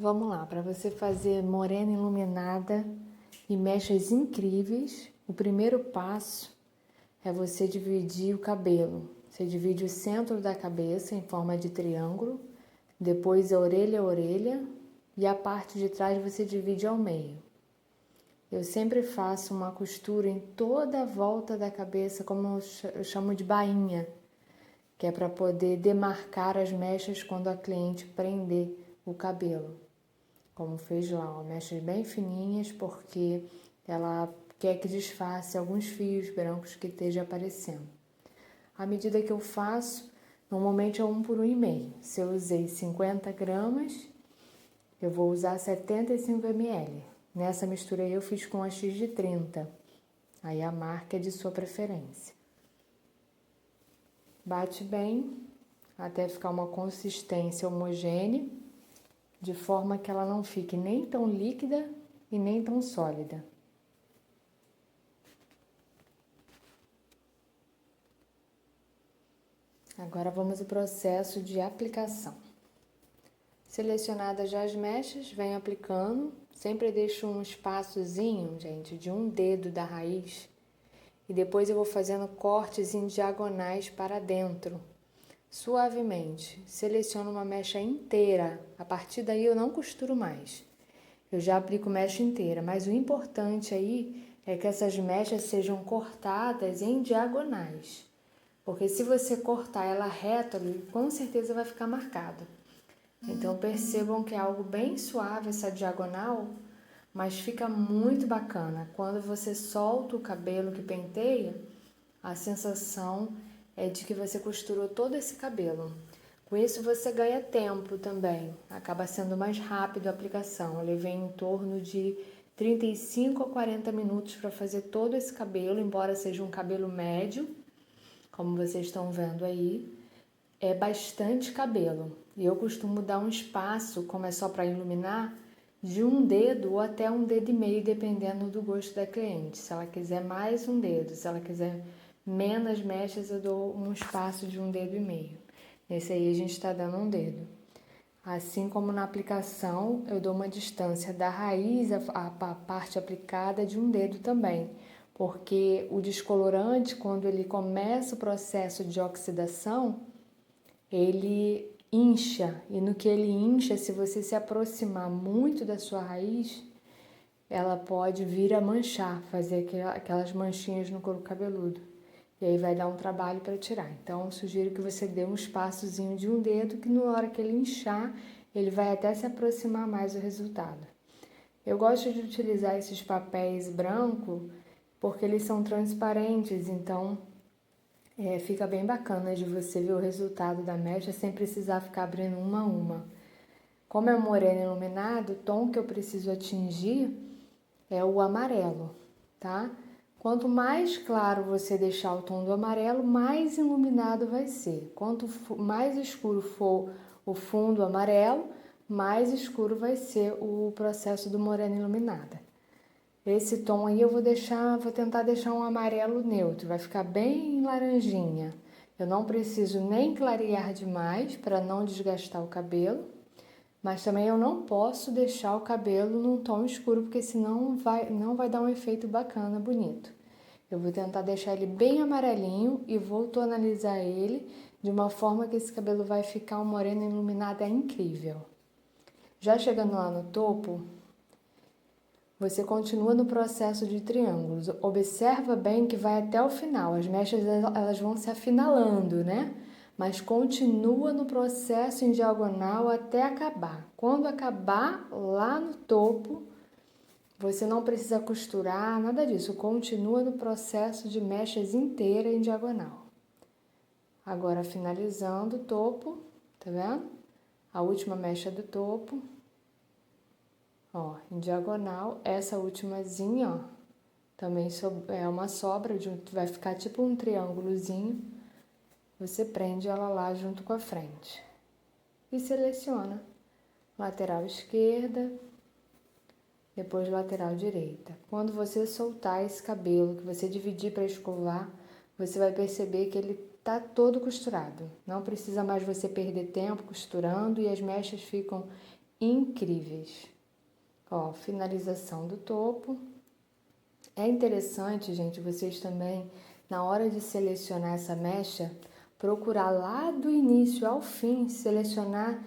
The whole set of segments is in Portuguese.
Vamos lá, para você fazer morena iluminada e mechas incríveis, o primeiro passo é você dividir o cabelo. Você divide o centro da cabeça em forma de triângulo, depois a orelha e a parte de trás você divide ao meio. Eu sempre faço uma costura em toda a volta da cabeça, como eu chamo de bainha, que é para poder demarcar as mechas quando a cliente prender o cabelo. Como fez lá, ó, mechas bem fininhas, porque ela quer que disfarce alguns fios brancos que esteja aparecendo. A medida que eu faço, normalmente é 1 por 1,5. Se eu usei 50 gramas, eu vou usar 75 ml. Nessa mistura aí eu fiz com a X de 30. Aí a marca é de sua preferência. Bate bem até ficar uma consistência homogênea, de forma que ela não fique nem tão líquida e nem tão sólida. Agora vamos ao processo de aplicação. Selecionadas já as mechas, venho aplicando. Sempre deixo um espaçozinho, gente, de 1 dedo da raiz. E depois eu vou fazendo cortes em diagonais para dentro. Suavemente. Seleciono uma mecha inteira. A partir daí eu não costuro mais. Eu já aplico mecha inteira, mas o importante aí é que essas mechas sejam cortadas em diagonais. Porque se você cortar ela reta, com certeza vai ficar marcado. Então percebam que é algo bem suave essa diagonal, mas fica muito bacana. Quando você solta o cabelo que penteia, a sensação é de que você costurou todo esse cabelo. Com isso você ganha tempo também, acaba sendo mais rápido a aplicação. Eu levei em torno de 35 a 40 minutos para fazer todo esse cabelo, embora seja um cabelo médio, como vocês estão vendo aí. É bastante cabelo e eu costumo dar um espaço, como é só para iluminar, de 1 dedo ou até 1,5 dedo, dependendo do gosto da cliente. Se ela quiser mais 1 dedo, se ela quiser menos mechas, eu dou um espaço de 1,5 dedo. Nesse aí a gente está dando 1 dedo. Assim como na aplicação, eu dou uma distância da raiz à parte aplicada de 1 dedo também, porque o descolorante, quando ele começa o processo de oxidação, ele incha, e no que ele incha, se você se aproximar muito da sua raiz, ela pode vir a manchar, fazer aquelas manchinhas no couro cabeludo. E aí vai dar um trabalho para tirar. Então, eu sugiro que você dê um espaçozinho de 1 dedo, que na hora que ele inchar, ele vai até se aproximar mais do resultado. Eu gosto de utilizar esses papéis brancos, porque eles são transparentes, então fica bem bacana de você ver o resultado da mecha sem precisar ficar abrindo uma a uma. Como é moreno iluminado, o tom que eu preciso atingir é o amarelo, tá? Quanto mais claro você deixar o tom do amarelo, mais iluminado vai ser. Quanto mais escuro for o fundo amarelo, mais escuro vai ser o processo do moreno iluminada. Esse tom aí eu vou tentar deixar um amarelo neutro, vai ficar bem laranjinha. Eu não preciso nem clarear demais para não desgastar o cabelo, mas também eu não posso deixar o cabelo num tom escuro, porque senão não vai dar um efeito bacana, bonito. Eu vou tentar deixar ele bem amarelinho e vou tonalizar ele de uma forma que esse cabelo vai ficar um moreno iluminado incrível. Já chegando lá no topo, você continua no processo de triângulos. Observa bem que vai até o final. As mechas elas vão se afinalando, né? Mas continua no processo em diagonal até acabar. Quando acabar lá no topo, você não precisa costurar, nada disso. Continua no processo de mechas inteira em diagonal. Agora finalizando o topo, tá vendo? A última mecha do topo. Ó, em diagonal, essa ultimazinha, ó, também é uma sobra, vai ficar tipo um triângulozinho. Você prende ela lá junto com a frente. E seleciona lateral esquerda, depois lateral direita. Quando você soltar esse cabelo, que você dividir para escovar, você vai perceber que ele tá todo costurado. Não precisa mais você perder tempo costurando e as mechas ficam incríveis. Ó, finalização do topo. É interessante, gente, vocês também, na hora de selecionar essa mecha, procurar lá do início ao fim, selecionar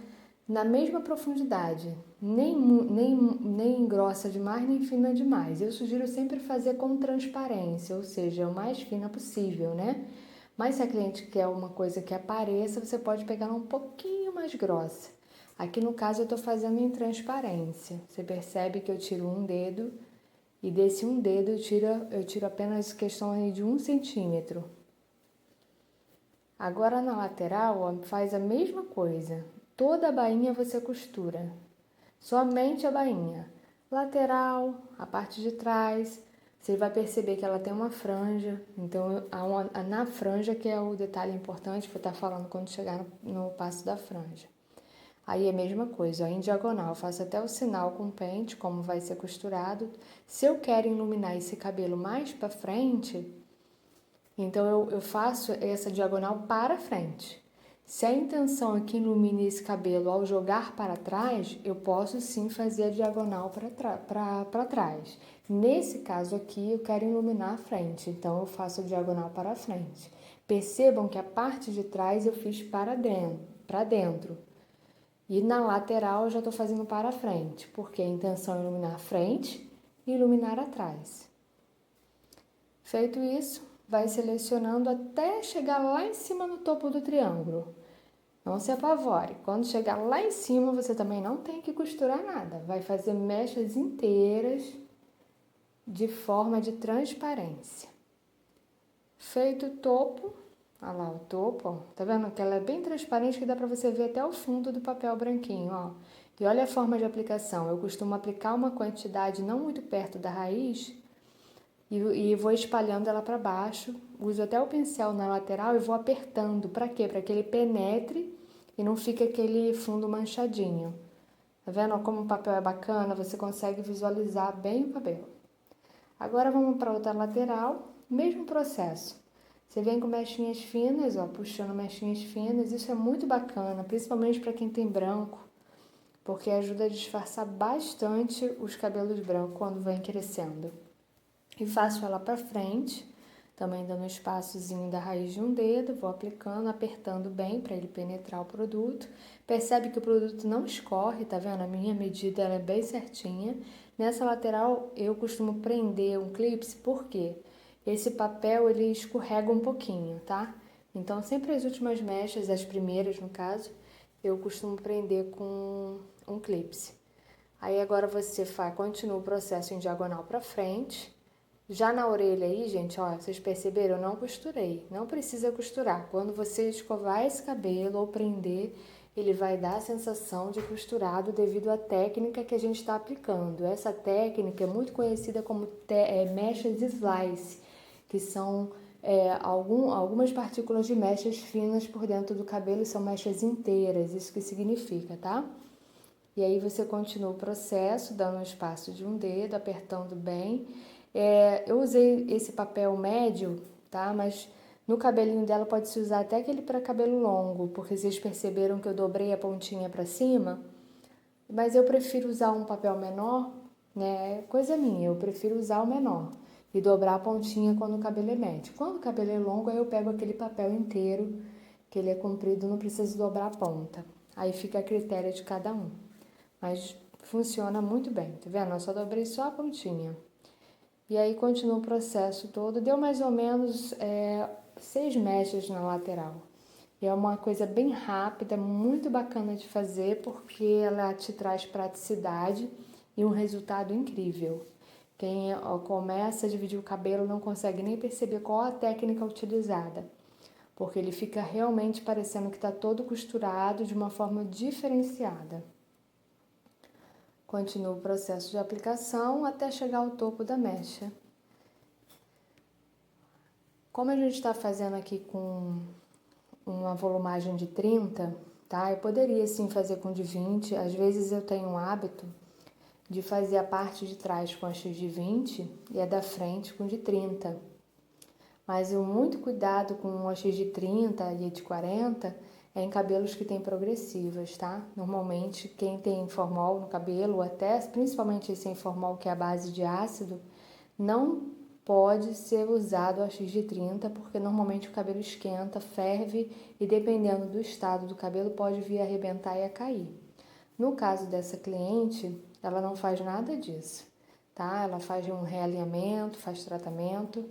na mesma profundidade, nem grossa demais, nem fina demais. Eu sugiro sempre fazer com transparência, ou seja, o mais fina possível, né? Mas se a cliente quer uma coisa que apareça, você pode pegar um pouquinho mais grossa. Aqui no caso eu estou fazendo em transparência. Você percebe que eu tiro um dedo e desse um dedo eu tiro apenas questão aí de 1 centímetro. Agora na lateral, ó, faz a mesma coisa. Toda a bainha você costura, somente a bainha. Lateral, a parte de trás, você vai perceber que ela tem uma franja. Então, na franja que é o detalhe importante que eu estou falando quando chegar no passo da franja. Aí é a mesma coisa, ó, em diagonal, eu faço até o sinal com o pente, como vai ser costurado. Se eu quero iluminar esse cabelo mais para frente, então eu faço essa diagonal para frente. Se a intenção é que ilumine esse cabelo ao jogar para trás, eu posso sim fazer a diagonal para trás. Nesse caso aqui, eu quero iluminar a frente, então eu faço a diagonal para frente. Percebam que a parte de trás eu fiz para dentro. E na lateral eu já estou fazendo para frente, porque a intenção é iluminar a frente e iluminar atrás. Feito isso, vai selecionando até chegar lá em cima no topo do triângulo. Não se apavore, quando chegar lá em cima você também não tem que costurar nada. Vai fazer mechas inteiras de forma de transparência. Feito o topo, olha lá o topo, ó. Tá vendo que ela é bem transparente que dá pra você ver até o fundo do papel branquinho, ó. E olha a forma de aplicação, eu costumo aplicar uma quantidade não muito perto da raiz e vou espalhando ela para baixo, uso até o pincel na lateral e vou apertando, para quê? Para que ele penetre e não fique aquele fundo manchadinho. Tá vendo como o papel é bacana? Você consegue visualizar bem o cabelo. Agora vamos para outra lateral, mesmo processo. Você vem com mechinhas finas, ó, puxando mechinhas finas, isso é muito bacana, principalmente para quem tem branco, porque ajuda a disfarçar bastante os cabelos brancos quando vem crescendo. E faço ela para frente, também dando um espaçozinho da raiz de um dedo, vou aplicando, apertando bem para ele penetrar o produto. Percebe que o produto não escorre, tá vendo? A minha medida ela é bem certinha. Nessa lateral eu costumo prender um clipe, porque esse papel ele escorrega um pouquinho, tá? Então sempre as últimas mechas, as primeiras no caso, eu costumo prender com um clipe. Aí agora você continua o processo em diagonal para frente. Já na orelha aí, gente, ó, vocês perceberam, eu não costurei. Não precisa costurar. Quando você escovar esse cabelo ou prender, ele vai dar a sensação de costurado devido à técnica que a gente está aplicando. Essa técnica é muito conhecida como mechas slice, que são algumas partículas de mechas finas por dentro do cabelo e são mechas inteiras, isso que significa, tá? E aí você continua o processo, dando um espaço de um dedo, apertando bem. Eu usei esse papel médio, tá? Mas no cabelinho dela pode-se usar até aquele para cabelo longo, porque vocês perceberam que eu dobrei a pontinha para cima. Mas eu prefiro usar um papel menor, né? Coisa minha, eu prefiro usar o menor e dobrar a pontinha quando o cabelo é médio. Quando o cabelo é longo, aí eu pego aquele papel inteiro, que ele é comprido, não preciso dobrar a ponta. Aí fica a critério de cada um. Mas funciona muito bem, tá vendo? Eu só dobrei só a pontinha. E aí continua o processo todo. Deu mais ou menos 6 mechas na lateral. E é uma coisa bem rápida, muito bacana de fazer, porque ela te traz praticidade e um resultado incrível. Quem começa a dividir o cabelo não consegue nem perceber qual a técnica utilizada, porque ele fica realmente parecendo que está todo costurado de uma forma diferenciada. Continua o processo de aplicação até chegar ao topo da mecha. Como a gente está fazendo aqui com uma volumagem de 30, tá? Eu poderia sim fazer com de 20. Às vezes eu tenho um hábito de fazer a parte de trás com a X de 20 e a da frente com de 30. Mas o muito cuidado com a X de 30 e a de 40 é em cabelos que tem progressivas, tá? Normalmente, quem tem formol no cabelo, até principalmente esse informol que é a base de ácido, não pode ser usado a X de 30, porque normalmente o cabelo esquenta, ferve e dependendo do estado do cabelo pode vir a arrebentar e a cair. No caso dessa cliente, ela não faz nada disso, tá? Ela faz um realinhamento, faz tratamento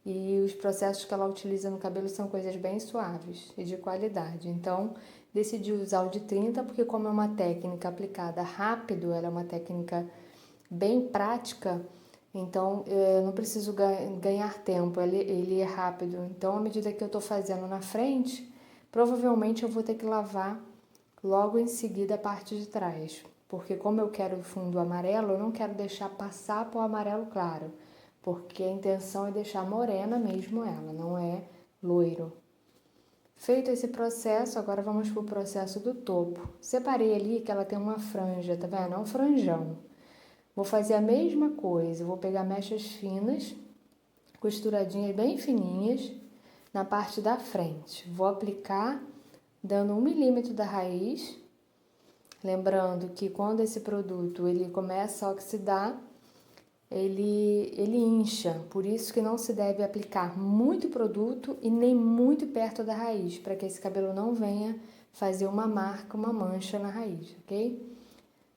e os processos que ela utiliza no cabelo são coisas bem suaves e de qualidade. Então, decidi usar o de 30 porque como é uma técnica aplicada rápido, ela é uma técnica bem prática, então eu não preciso ganhar tempo, ele é rápido. Então, à medida que eu estou fazendo na frente, provavelmente eu vou ter que lavar logo em seguida a parte de trás, porque como eu quero o fundo amarelo, eu não quero deixar passar para o amarelo claro, porque a intenção é deixar morena mesmo ela, não é loiro. Feito esse processo, agora vamos para o processo do topo. Separei ali que ela tem uma franja, tá vendo? É um franjão. Vou fazer a mesma coisa, vou pegar mechas finas, costuradinhas bem fininhas, na parte da frente. Vou aplicar dando 1 milímetro da raiz, lembrando que quando esse produto ele começa a oxidar, ele incha, por isso que não se deve aplicar muito produto e nem muito perto da raiz, para que esse cabelo não venha fazer uma marca, uma mancha na raiz, ok?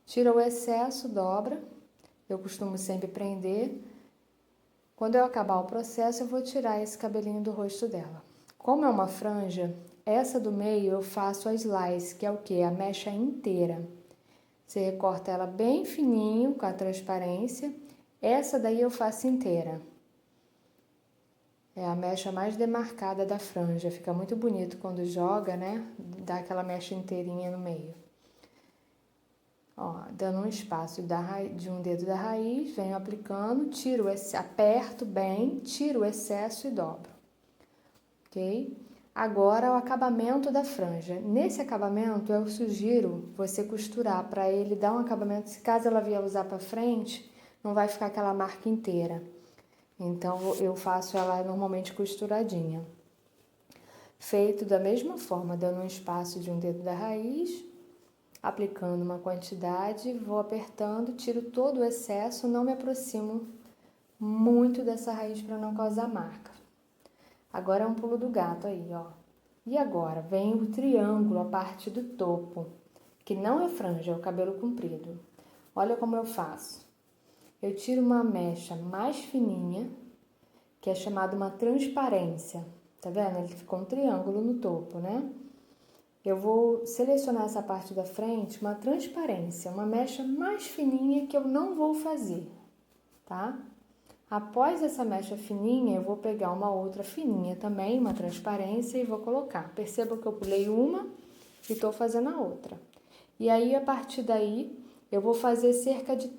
Tira o excesso, dobra, eu costumo sempre prender. Quando eu acabar o processo, eu vou tirar esse cabelinho do rosto dela. Como é uma franja, essa do meio eu faço a slice, que é o que? A mecha inteira. Você recorta ela bem fininho, com a transparência. Essa daí eu faço inteira. É a mecha mais demarcada da franja. Fica muito bonito quando joga, né? Dá aquela mecha inteirinha no meio. Ó, dando um espaço de um dedo da raiz, venho aplicando, aperto bem, tiro o excesso e dobro. Ok? Agora o acabamento da franja. Nesse acabamento eu sugiro você costurar para ele dar um acabamento, se caso ela vier usar para frente, não vai ficar aquela marca inteira. Então eu faço ela normalmente costuradinha. Feito da mesma forma, dando um espaço de um dedo da raiz, aplicando uma quantidade, vou apertando, tiro todo o excesso, não me aproximo muito dessa raiz para não causar marca. Agora é um pulo do gato aí, ó. E agora vem o triângulo, a parte do topo, que não é franja, é o cabelo comprido. Olha como eu faço. Eu tiro uma mecha mais fininha, que é chamada uma transparência. Tá vendo? Ele ficou um triângulo no topo, né? Eu vou selecionar essa parte da frente, uma transparência, uma mecha mais fininha que eu não vou fazer, tá? Após essa mecha fininha, eu vou pegar uma outra fininha também, uma transparência, e vou colocar. Perceba que eu pulei uma e estou fazendo a outra. E aí, a partir daí, eu vou fazer cerca de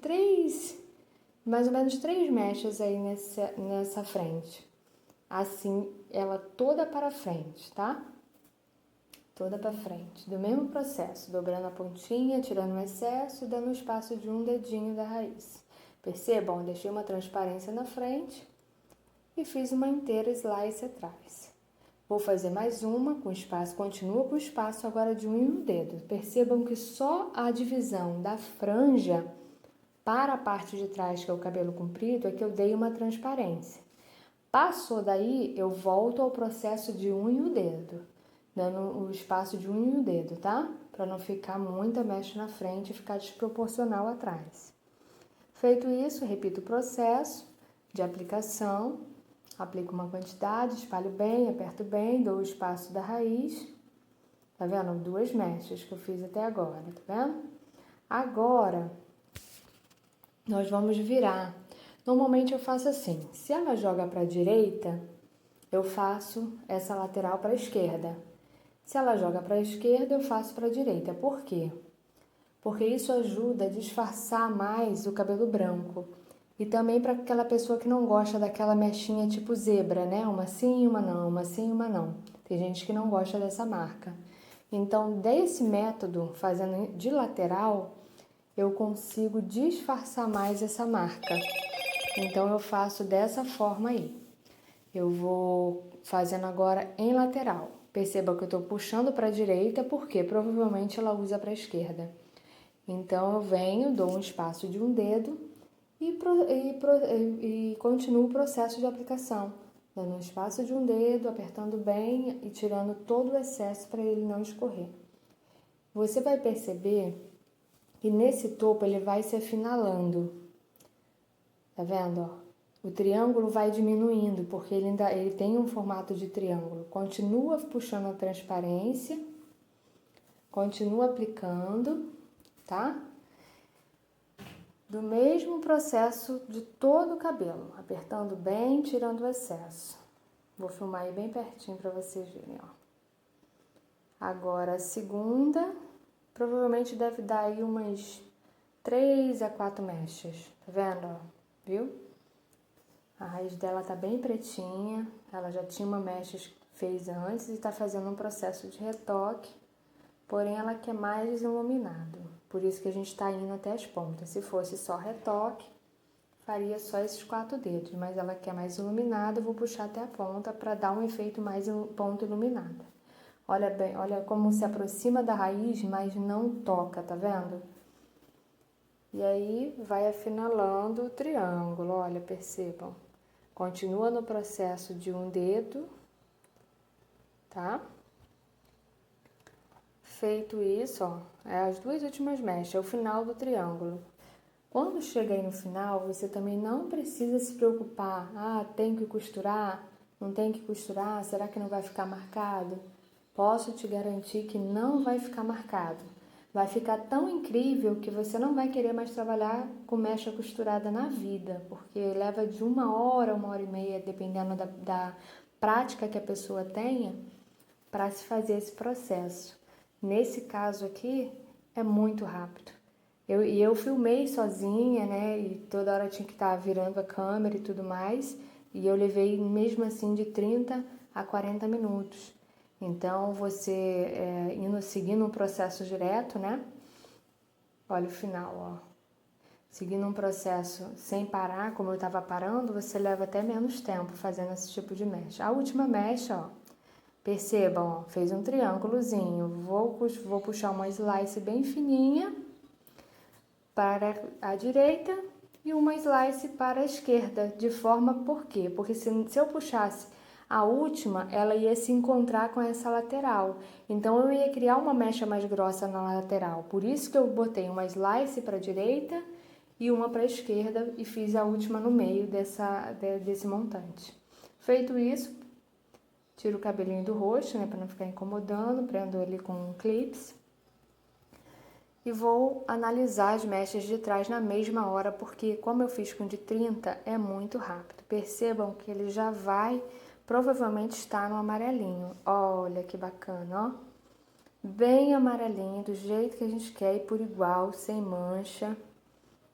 mais ou menos 3 mechas aí nessa frente. Assim, ela toda para frente, tá? Toda para frente. Do mesmo processo, dobrando a pontinha, tirando o excesso e dando um espaço de um dedinho da raiz. Percebam, eu deixei uma transparência na frente e fiz uma inteira slice atrás. Vou fazer mais uma com espaço, continua com espaço agora de um dedo. Percebam que só a divisão da franja para a parte de trás, que é o cabelo comprido, é que eu dei uma transparência. Passou daí, eu volto ao processo de unha e o dedo, dando o espaço de unha e o dedo, tá? Para não ficar muita mecha na frente e ficar desproporcional atrás. Feito isso, repito o processo de aplicação, aplico uma quantidade, espalho bem, aperto bem, dou o espaço da raiz, tá vendo? 2 mechas que eu fiz até agora, tá vendo? Agora, nós vamos virar. Normalmente eu faço assim, se ela joga para a direita, eu faço essa lateral para a esquerda. Se ela joga para a esquerda, eu faço para a direita. Por quê? Porque isso ajuda a disfarçar mais o cabelo branco. E também para aquela pessoa que não gosta daquela mechinha tipo zebra, né? Uma sim, uma não, uma sim, uma não. Tem gente que não gosta dessa marca. Então, desse método, fazendo de lateral, eu consigo disfarçar mais essa marca. Então, eu faço dessa forma aí. Eu vou fazendo agora em lateral. Perceba que eu estou puxando para a direita porque provavelmente ela usa para a esquerda. Então eu venho, dou um espaço de um dedo e continuo o processo de aplicação. Dando um espaço de um dedo, apertando bem e tirando todo o excesso para ele não escorrer. Você vai perceber que nesse topo ele vai se afinalando. Tá vendo? Ó? O triângulo vai diminuindo, porque ele tem um formato de triângulo. Continua puxando a transparência, continua aplicando, tá? Do mesmo processo de todo o cabelo, apertando bem, tirando o excesso. Vou filmar aí bem pertinho para vocês verem, ó. Agora a segunda, provavelmente deve dar aí umas 3 a 4 mechas, tá vendo, ó? Viu? A raiz dela tá bem pretinha, ela já tinha uma mecha que fez antes e tá fazendo um processo de retoque, porém ela quer mais iluminado, por isso que a gente tá indo até as pontas. Se fosse só retoque, faria só esses 4 dedos, mas ela quer mais iluminado, eu vou puxar até a ponta para dar um efeito mais ponta iluminada. Olha bem, olha como se aproxima da raiz, mas não toca, tá vendo? E aí vai afinalando o triângulo, olha, percebam. Continua no processo de um dedo, tá? Feito isso, ó, é as 2 últimas mechas, é o final do triângulo. Quando chega aí no final, você também não precisa se preocupar. Ah, tem que costurar? Não tem que costurar? Será que não vai ficar marcado? Posso te garantir que não vai ficar marcado. Vai ficar tão incrível que você não vai querer mais trabalhar com mecha costurada na vida, porque leva de 1 hora e meia, dependendo da prática que a pessoa tenha, para se fazer esse processo. Nesse caso aqui, é muito rápido. Eu filmei sozinha, né, e toda hora tinha que estar virando a câmera e tudo mais, e eu levei mesmo assim de 30 a 40 minutos. Então, você seguindo um processo direto, né? Olha o final, ó. Seguindo um processo sem parar, como eu estava parando, você leva até menos tempo fazendo esse tipo de mecha. A última mecha, ó, percebam, ó, fez um triângulozinho. Vou puxar uma slice bem fininha para a direita e uma slice para a esquerda. De forma, por quê? Porque se eu puxasse a última, ela ia se encontrar com essa lateral. Então, eu ia criar uma mecha mais grossa na lateral. Por isso que eu botei uma slice para a direita e uma para a esquerda e fiz a última no meio desse montante. Feito isso, tiro o cabelinho do rosto, né, para não ficar incomodando, prendo ele com clips. E vou analisar as mechas de trás na mesma hora, porque como eu fiz com de 30, é muito rápido. Percebam que ele já vai... provavelmente está no amarelinho. Olha que bacana, ó. Bem amarelinho, do jeito que a gente quer e por igual, sem mancha.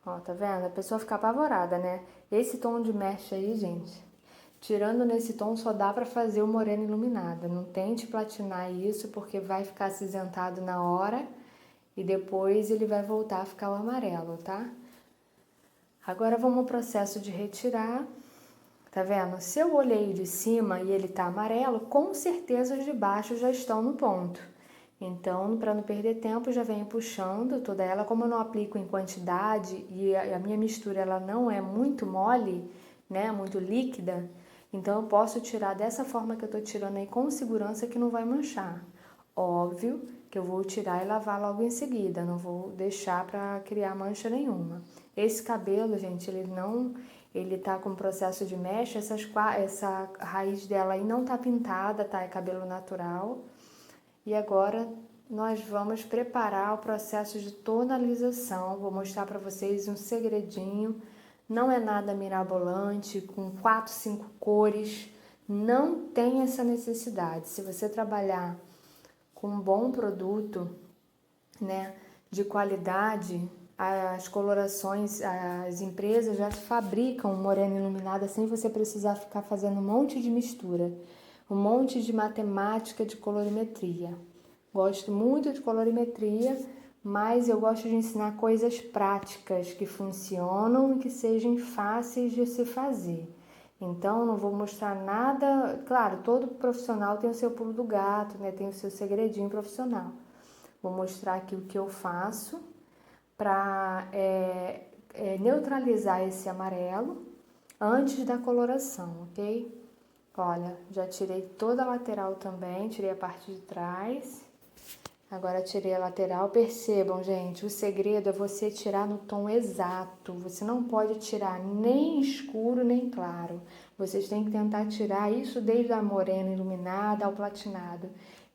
Ó, tá vendo? A pessoa fica apavorada, né? Esse tom de mecha aí, gente, tirando nesse tom, só dá pra fazer o moreno iluminada. Não tente platinar isso, porque vai ficar acinzentado na hora e depois ele vai voltar a ficar o amarelo, tá? Agora vamos ao processo de retirar. Tá vendo? Se eu olhei de cima e ele tá amarelo, com certeza os de baixo já estão no ponto. Então, para não perder tempo, já venho puxando toda ela. Como eu não aplico em quantidade e a minha mistura ela não é muito mole, né, muito líquida, então eu posso tirar dessa forma que eu tô tirando aí com segurança que não vai manchar. Óbvio que eu vou tirar e lavar logo em seguida, não vou deixar para criar mancha nenhuma. Esse cabelo, gente, ele tá com processo de mecha, essa raiz dela aí não tá pintada, tá? É cabelo natural. E agora nós vamos preparar o processo de tonalização. Vou mostrar para vocês um segredinho. Não é nada mirabolante, com 4, 5 cores. Não tem essa necessidade. Se você trabalhar com um bom produto, né, de qualidade, as colorações, as empresas já fabricam morena iluminada sem você precisar ficar fazendo um monte de mistura, um monte de matemática de colorimetria. Gosto muito de colorimetria, mas eu gosto de ensinar coisas práticas que funcionam e que sejam fáceis de se fazer. Então, não vou mostrar nada. Claro, todo profissional tem o seu pulo do gato, né? Tem o seu segredinho profissional. Vou mostrar aqui o que eu faço para neutralizar esse amarelo antes da coloração, ok? Olha, já tirei toda a lateral também, tirei a parte de trás. Agora tirei a lateral. Percebam, gente, o segredo é você tirar no tom exato. Você não pode tirar nem escuro nem claro. Vocês têm que tentar tirar isso desde a morena iluminada ao platinado.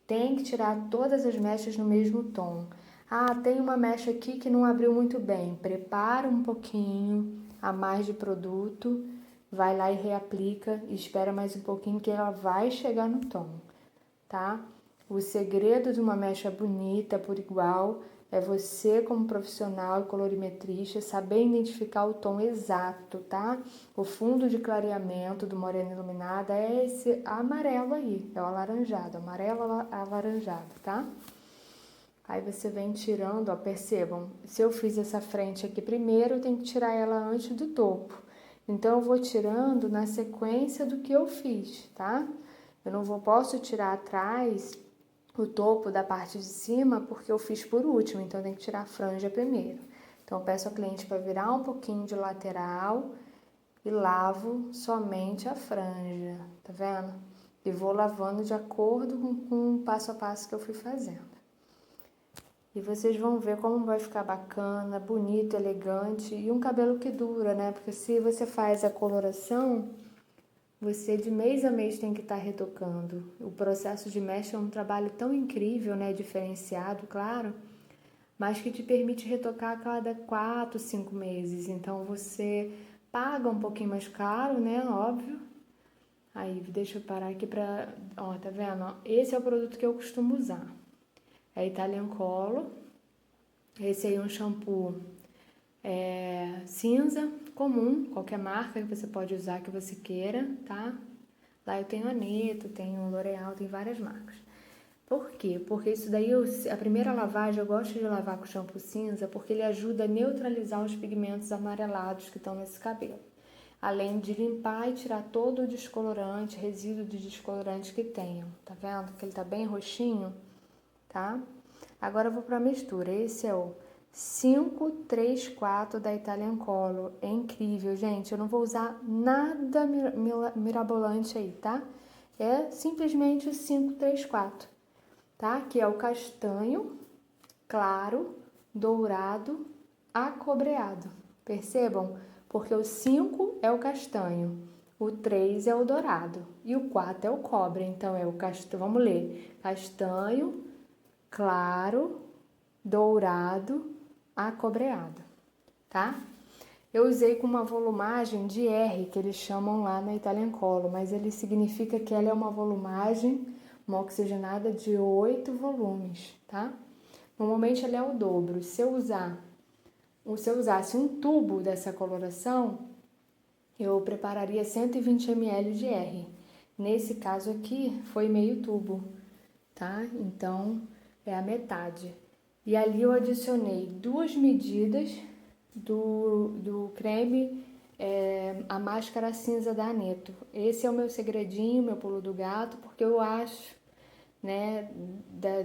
Tem que tirar todas as mechas no mesmo tom. Ah, tem uma mecha aqui que não abriu muito bem. Prepara um pouquinho a mais de produto, vai lá e reaplica e espera mais um pouquinho que ela vai chegar no tom, tá? O segredo de uma mecha bonita por igual é você, como profissional e colorimetrista, saber identificar o tom exato, tá? O fundo de clareamento do morena iluminada é esse amarelo aí, é o alaranjado, amarelo alaranjado, tá? Aí você vem tirando, ó, percebam, se eu fiz essa frente aqui primeiro, eu tenho que tirar ela antes do topo. Então, eu vou tirando na sequência do que eu fiz, tá? Eu não posso tirar atrás o topo da parte de cima porque eu fiz por último, então eu tenho que tirar a franja primeiro. Então, eu peço ao cliente para virar um pouquinho de lateral e lavo somente a franja, tá vendo? E vou lavando de acordo com o passo a passo que eu fui fazendo. E vocês vão ver como vai ficar bacana, bonito, elegante e um cabelo que dura, né? Porque se você faz a coloração, você de mês a mês tem que estar retocando. O processo de mecha é um trabalho tão incrível, né? Diferenciado, claro, mas que te permite retocar a cada 4, 5 meses. Então você paga um pouquinho mais caro, né? Óbvio. Aí, deixa eu parar aqui pra... Ó, tá vendo? Ó, esse é o produto que eu costumo usar. É Italian Color. Esse aí é um shampoo cinza, comum, qualquer marca que você pode usar que você queira, tá? Lá eu tenho Anitta, tenho L'Oreal, tem várias marcas. Por quê? Porque isso daí, a primeira lavagem, eu gosto de lavar com shampoo cinza porque ele ajuda a neutralizar os pigmentos amarelados que estão nesse cabelo. Além de limpar e tirar todo o descolorante, resíduo de descolorante que tenham. Tá vendo? Que ele tá bem roxinho, tá? Agora eu vou para a mistura. Esse é o 534 da Italian Color. É incrível, gente. Eu não vou usar nada mirabolante aí, tá? É simplesmente o 534, tá? Que é o castanho, claro, dourado, acobreado. Percebam? Porque o 5 é o castanho, o 3 é o dourado e o 4 é o cobre. Então é o castanho, vamos ler. Castanho, claro, dourado, acobreado, tá? Eu usei com uma volumagem de R, que eles chamam lá na Italian Color, mas ele significa que ela é uma volumagem, uma oxigenada de 8 volumes, tá? Normalmente ela é o dobro. Se eu usasse um tubo dessa coloração, eu prepararia 120 ml de R. Nesse caso aqui, foi meio tubo, tá? Então, é a metade. E ali eu adicionei 2 medidas do creme, a máscara cinza da Aneto. Esse é o meu segredinho, meu pulo do gato, porque eu acho, né,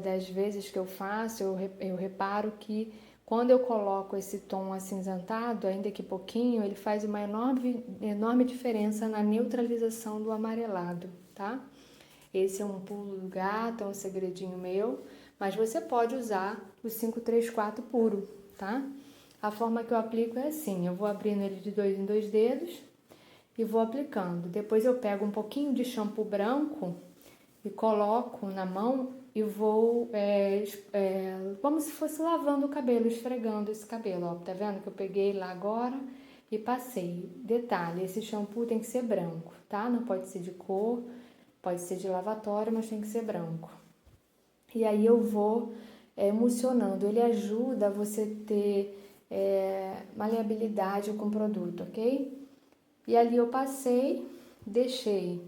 das vezes que eu faço, eu reparo que quando eu coloco esse tom acinzentado, ainda que pouquinho, ele faz uma enorme diferença na neutralização do amarelado, tá? Esse é um pulo do gato, é um segredinho meu, mas você pode usar o 534 puro, tá? A forma que eu aplico é assim, eu vou abrindo ele de 2 em 2 dedos e vou aplicando. Depois eu pego um pouquinho de shampoo branco e coloco na mão e vou, como se fosse lavando o cabelo, esfregando esse cabelo, ó. Tá vendo que eu peguei lá agora e passei. Detalhe, esse shampoo tem que ser branco, tá? Não pode ser de cor, pode ser de lavatório, mas tem que ser branco. E aí eu vou emulsionando. Ele ajuda você ter maleabilidade com o produto, ok? E ali eu passei, deixei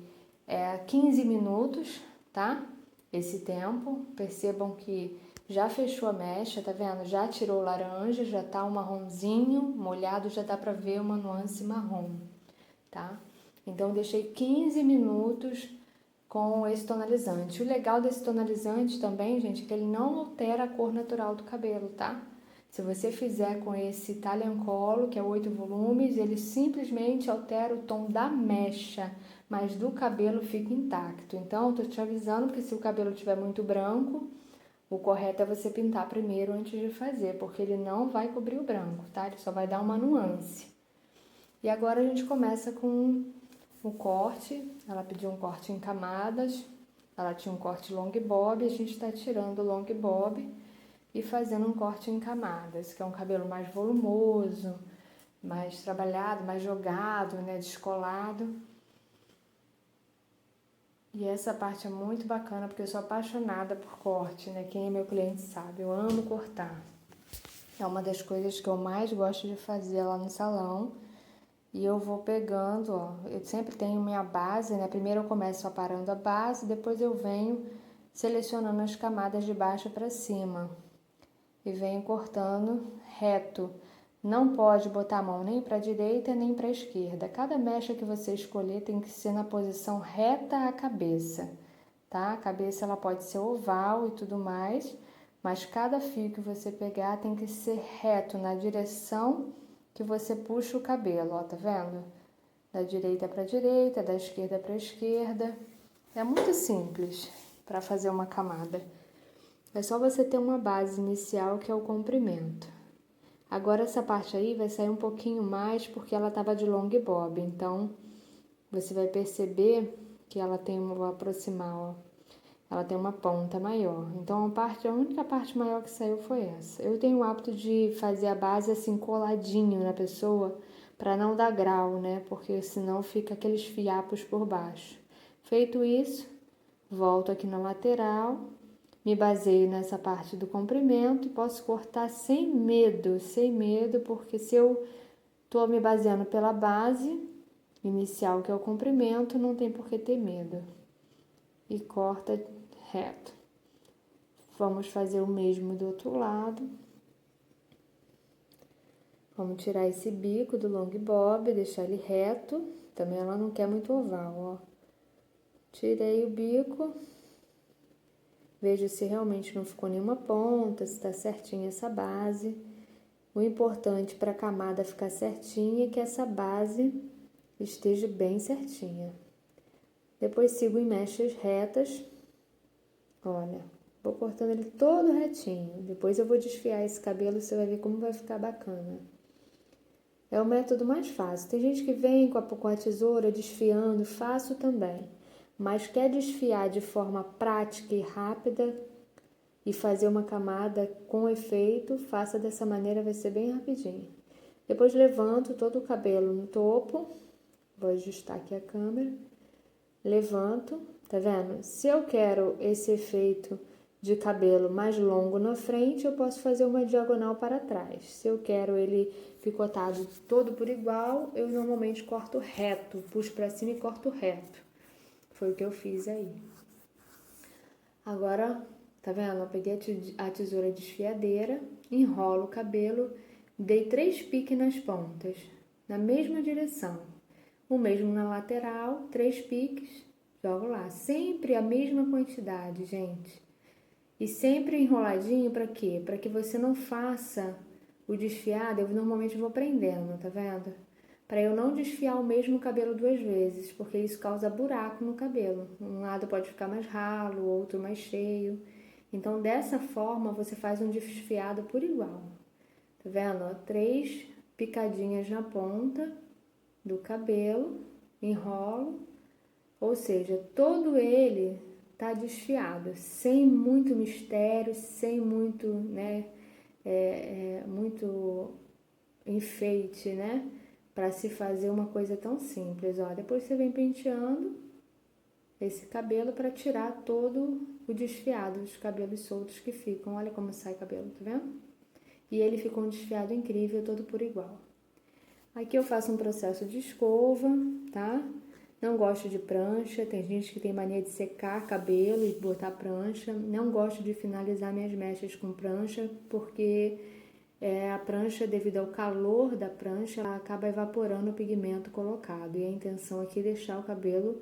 15 minutos, tá? Esse tempo. Percebam que já fechou a mecha, tá vendo? Já tirou o laranja, já tá um marronzinho molhado, já dá pra ver uma nuance marrom, tá? Então eu deixei 15 minutos com esse tonalizante. O legal desse tonalizante também, gente, é que ele não altera a cor natural do cabelo, tá? Se você fizer com esse Italian Color, que é 8 volumes, ele simplesmente altera o tom da mecha, mas do cabelo fica intacto. Então, eu tô te avisando porque se o cabelo estiver muito branco, o correto é você pintar primeiro antes de fazer, porque ele não vai cobrir o branco, tá? Ele só vai dar uma nuance. E agora a gente começa com o corte. Ela pediu um corte em camadas, ela tinha um corte long bob, a gente está tirando o long bob e fazendo um corte em camadas, que é um cabelo mais volumoso, mais trabalhado, mais jogado, né, descolado. E essa parte é muito bacana porque eu sou apaixonada por corte, né? Quem é meu cliente sabe, eu amo cortar. É uma das coisas que eu mais gosto de fazer lá no salão. E eu vou pegando, ó, eu sempre tenho minha base, né? Primeiro eu começo aparando a base, depois eu venho selecionando as camadas de baixo para cima. E venho cortando reto. Não pode botar a mão nem para a direita nem para a esquerda. Cada mecha que você escolher tem que ser na posição reta à cabeça, tá? A cabeça ela pode ser oval e tudo mais, mas cada fio que você pegar tem que ser reto na direção que você puxa o cabelo, ó, tá vendo? Da direita para direita, da esquerda para esquerda. É muito simples para fazer uma camada. É só você ter uma base inicial que é o comprimento. Agora essa parte aí vai sair um pouquinho mais porque ela estava de long bob, então você vai perceber que ela tem vou aproximar, ó, ela tem uma ponta maior. Então a única parte maior que saiu foi essa. Eu tenho o hábito de fazer a base assim coladinho na pessoa para não dar grau, né? Porque senão fica aqueles fiapos por baixo. Feito isso, volto aqui na lateral. Me baseio nessa parte do comprimento e posso cortar sem medo, porque se eu tô me baseando pela base inicial, que é o comprimento, não tem por que ter medo. E corta reto. Vamos fazer o mesmo do outro lado. Vamos tirar esse bico do long bob, deixar ele reto. Também ela não quer muito oval, ó. Tirei o bico. Veja se realmente não ficou nenhuma ponta, se está certinha essa base. O importante para a camada ficar certinha é que essa base esteja bem certinha. Depois sigo em mechas retas. Olha, vou cortando ele todo retinho. Depois eu vou desfiar esse cabelo, você vai ver como vai ficar bacana. É o método mais fácil. Tem gente que vem com a tesoura desfiando, faço também. Mas quer desfiar de forma prática e rápida e fazer uma camada com efeito, faça dessa maneira, vai ser bem rapidinho. Depois levanto todo o cabelo no topo, vou ajustar aqui a câmera, levanto, tá vendo? Se eu quero esse efeito de cabelo mais longo na frente, eu posso fazer uma diagonal para trás. Se eu quero ele picotado todo por igual, eu normalmente corto reto, puxo para cima e corto reto. Foi o que eu fiz aí. Agora, tá vendo? Eu peguei a tesoura desfiadeira, enrolo o cabelo, dei 3 piques nas pontas, na mesma direção. O mesmo na lateral, 3 piques, jogo lá. Sempre a mesma quantidade, gente. E sempre enroladinho para quê? Para que você não faça o desfiado, eu normalmente vou prendendo, tá vendo? Para eu não desfiar o mesmo cabelo 2 vezes, porque isso causa buraco no cabelo. Um lado pode ficar mais ralo, o outro mais cheio. Então, dessa forma, você faz um desfiado por igual. Tá vendo? Ó, 3 picadinhas na ponta do cabelo, enrolo, ou seja, todo ele tá desfiado, sem muito mistério, sem muito, né, muito enfeite, né? Para se fazer uma coisa tão simples, ó. Depois você vem penteando esse cabelo para tirar todo o desfiado dos cabelos soltos que ficam. Olha como sai o cabelo, tá vendo? E ele ficou um desfiado incrível, todo por igual. Aqui eu faço um processo de escova, tá? Não gosto de prancha, tem gente que tem mania de secar cabelo e botar prancha. Não gosto de finalizar minhas mechas com prancha, porque a prancha, devido ao calor da prancha, ela acaba evaporando o pigmento colocado. E a intenção aqui é deixar o cabelo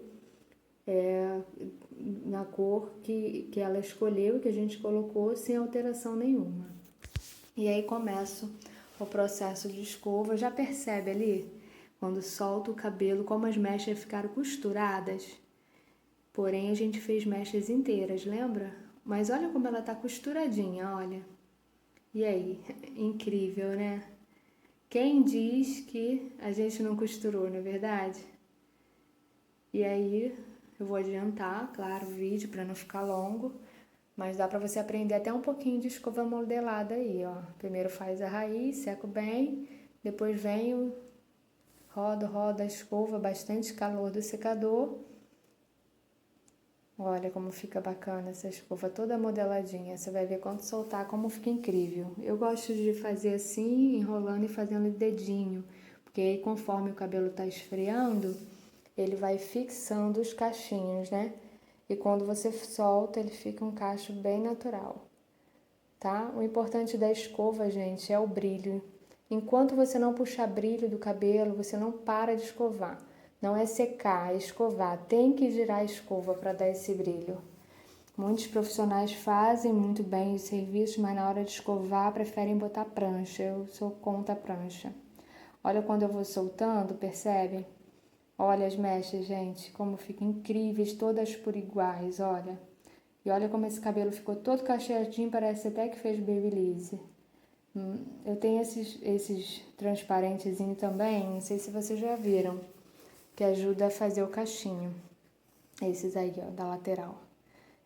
na cor que ela escolheu, que a gente colocou, sem alteração nenhuma. E aí começo o processo de escova. Já percebe ali, quando solta o cabelo, como as mechas ficaram costuradas? Porém, a gente fez mechas inteiras, lembra? Mas olha como ela tá costuradinha, olha. E aí? Incrível, né? Quem diz que a gente não costurou, não é verdade? E aí, eu vou adiantar, claro, o vídeo para não ficar longo, mas dá para você aprender até um pouquinho de escova modelada aí, ó. Primeiro faz a raiz, seco bem, depois vem roda a escova, bastante calor do secador. Olha como fica bacana essa escova toda modeladinha. Você vai ver quando soltar como fica incrível. Eu gosto de fazer assim, enrolando e fazendo dedinho, porque aí conforme o cabelo tá esfriando, ele vai fixando os cachinhos, né? E quando você solta, ele fica um cacho bem natural, tá? O importante da escova, gente, é o brilho. Enquanto você não puxar brilho do cabelo, você não para de escovar. Não é secar, é escovar. Tem que girar a escova para dar esse brilho. Muitos profissionais fazem muito bem os serviços, mas na hora de escovar preferem botar prancha. Eu sou contra a prancha. Olha quando eu vou soltando, percebe? Olha as mechas, gente, como ficam incríveis, todas por iguais, olha. E olha como esse cabelo ficou todo cacheadinho, parece até que fez babyliss. Eu tenho esses transparentezinhos também, não sei se vocês já viram, que ajuda a fazer o cachinho. Esses aí, ó, da lateral.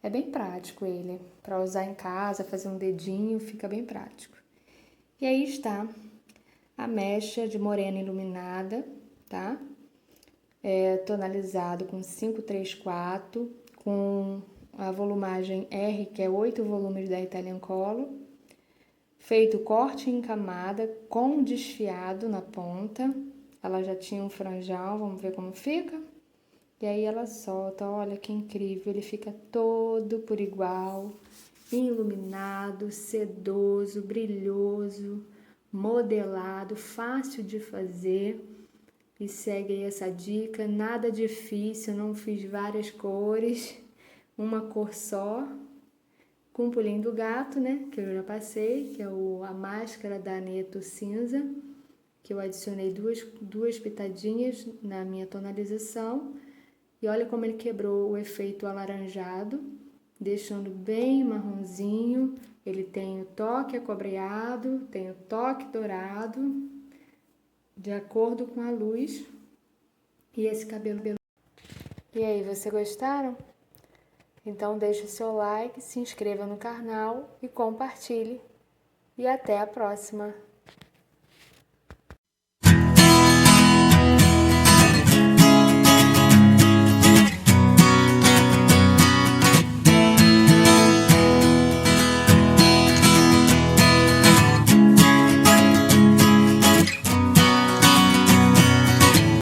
É bem prático ele, para usar em casa, fazer um dedinho, fica bem prático. E aí está a mecha de morena iluminada, tá? Tonalizado com 534, com a volumagem R, que é 8 volumes da Italian Color. Feito corte em camada com desfiado na ponta. Ela já tinha um franjão, vamos ver como fica. E aí ela solta, olha que incrível, ele fica todo por igual, iluminado, sedoso, brilhoso, modelado, fácil de fazer. E segue aí essa dica, nada difícil, não fiz várias cores, uma cor só, com o pulinho do gato, né, que eu já passei, que é a máscara da Aneto cinza, que eu adicionei duas pitadinhas na minha tonalização, e olha como ele quebrou o efeito alaranjado, deixando bem marronzinho. Ele tem o toque acobreado, tem o toque dourado, de acordo com a luz e esse cabelo. E aí, você gostaram? Então deixe o seu like, se inscreva no canal e compartilhe. E até a próxima!